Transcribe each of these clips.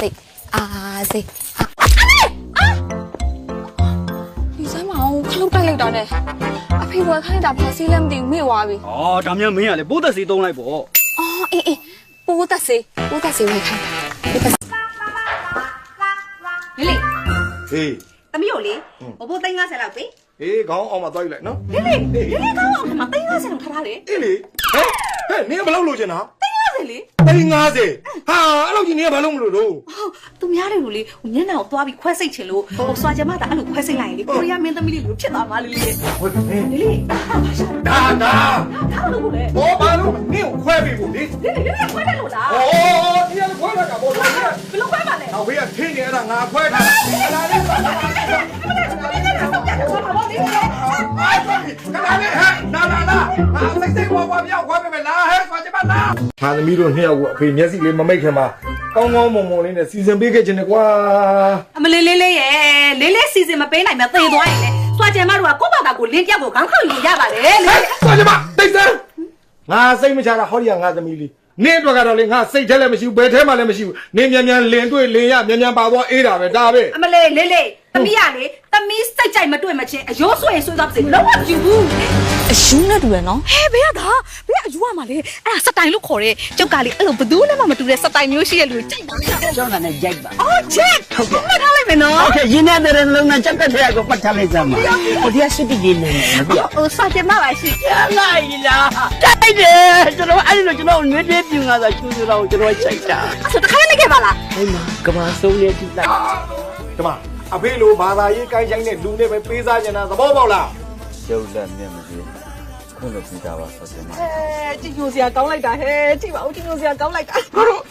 စိတ်ဒီစမ်းမအောင်ခလုတ်တိုက်လိုက်တာနဲ့အဖေဝယ်ခိုင်းတာဘာစီးလဲမသိမေ့သွားပြီ အော်ဒါမြန်မင်းကလေပိုးသက်စီသုံးလိုက်ပေါ့ အော်အေးပိုးသက်စေဝယ်ခိုင်းတာလေးလေး ဟေး သမီးကိုလေဘဘိုး350လောက်ပေး ဟေးခေါင်းအောင်မသွားလိုက်နော် လေးလေးကောင်းအောင်ခမ350လောက်ထားထားတယ် အေးလေဟဲ့နင်ကဘယ်လောက်လိုချင်တာ 350လေ 350ဟာအဲ့လောက်ကြီးနင်ကဘာလို့မလို့တော့ သူများတွေကိုလေညနေအောင်သွားပြီးခွဲစိတ်ချင်လို့ဟိုစွာကျမတာအဲ့လိုခွဲစိတ်လိုက်ရင်လေကိုရီးယားမင်းသမီးလေးလိုဖြစ်သွားမှာလေးလေး ဟုတ်တယ် လေးဒါ ဒါ လို့လေ ဘောဘာလို့နင်ကိုခွဲပြီဘူးလေ လေးခွဲတယ်လို့လား ဩဒီကခွဲတာကဘောလို့ ဘယ်လိုခွဲပါလဲ နောက်ဘေးကထင်းနေအဲ့ဒါငါခွဲထားတာလာလေလာလေဟဲ့ငါစိတ်ဘောဘောပြောက်ခွဲပေးမယ်လာဟဲ့ဆွာချင်ပါလားငါသမီးတို့နှစ်ယောက်ကိုအဖေမျက်စိလေးမမိတ်ခင်မှာကောင်းကောင်းမွန်မွန်လေးနဲ့စီစဉ်ပေးခဲ့ခြင်းနဲ့ကွာ အမလေးလေးရဲ့လေးစီစဉ်မပေးနိုင်မှသေသွားရင်လေစွာကျမတို့ကကိုယ့်ဘာသာကိုလင်းပြောက်ကိုခေါင်းခေါက်ယူရပါတယ်လေ ဆွာချင်ပါတိတ်စမ်းငါစိတ်မချတာဟောဒီကငါသမီးလေးနင်းအတွက်ကတော့လေငါစိတ်ထဲလည်းမရှိဘူးဘယ်ထဲမှလည်းမရှိဘူးနင်းမြန်မြန်လင်တွေ့လင်ရမြန်မြန်ပါသွားအေးတာပဲဒါပဲ အမလေးလေးသမီးကလေသမီးစိတ်ကြိုက်မတွေ့မချင်းအယိုးဆွေဆွေးသွားပါစေလုံးဝမကြည့်ဘူး အယူနဲ့တူရနော် ဟဲ့ဘေးကအယူရမှာလေအဲ့ဒါစတိုင်လို့ခေါ်တယ်ကျုပ်ကလေအဲ့လိုဘသူနဲ့မှမတူတဲ့စတိုင်မျိုးရှိတဲ့လူကြိုက်တာ ကျောင်းသားနဲ့ရိုက်ပါ အော်ချက်ဟုတ်ကဲ့မှတ်ထားလိုက်မယ်နော် โอเคရင်းနေတဲ့လုံးနဲ့ချက်တဲ့ကိုပတ်ထားလိုက်စမ်းပါဟိုဒီကစစ်တီနေနေမပြ ဟိုစာကျမပါရှိ ရလိုက်လားတိုက်တယ်ကျွန်တော်အဲ့လိုကျွန်တော်နွေးပြေးပြူငါသာချူချူတော့ကျွန်တော်ချိန်တာ ဆိုတခါနေခဲ့ပါလား အဲ့မှာကဘာဆုံးနေတိလိုက် ဒီမှာအဖေလိုဘာသာရေးကိုင်းချိုင်းတဲ့လူနဲ့ပဲပေးစားနေတာသဘောပေါက်လား ကျုပ်လက်နဲ့မပြေခွင့်လို့ပြီးတာပါဆိုစင်မ ကြည့်ညိုစရာကောင်းလိုက်တာဟဲ့ကြည့်ပါဦးကြည့်ညိုစရာကောင်းလိုက်တာ ဩဘာလို့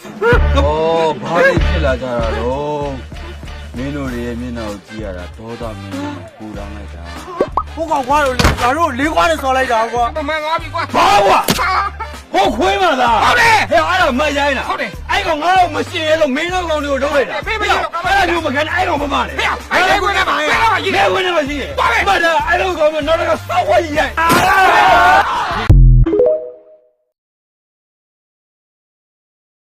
ဖြစ်လာကြတာတော့မင်းတို့ရဲ့မျက်နှာကိုကြည့်ရတာဒေါသမင်းပူလောင်လိုက်တာ ဘုကောင်ကွာတို့ငါတို့လေးခွားနဲ့ဆော်လိုက်တာကွာ မှန်ငါပြီကွာ ဘာကွာဟိုခွေးမလားဟုတ်တယ်ဟဲ့အဲ့ဒါမရိုင်းတာဟုတ်တယ်အဲ့ကောင်ငါ့ကိုမရှင်းရလို့မင်းတို့ကောင်တွေကိုထုတ်လိုက်တာအဲ့ဒါမျိုးမကန်အဲ့ကောင်မမလေအဲ့ကွင်းနဲ့ပါရဲ့ကွင်းနဲ့မရှိရဲ့မှတ်တယ်အဲ့လိုကောင်နောက်တော့စောက်ဝဲကြီးရိုက်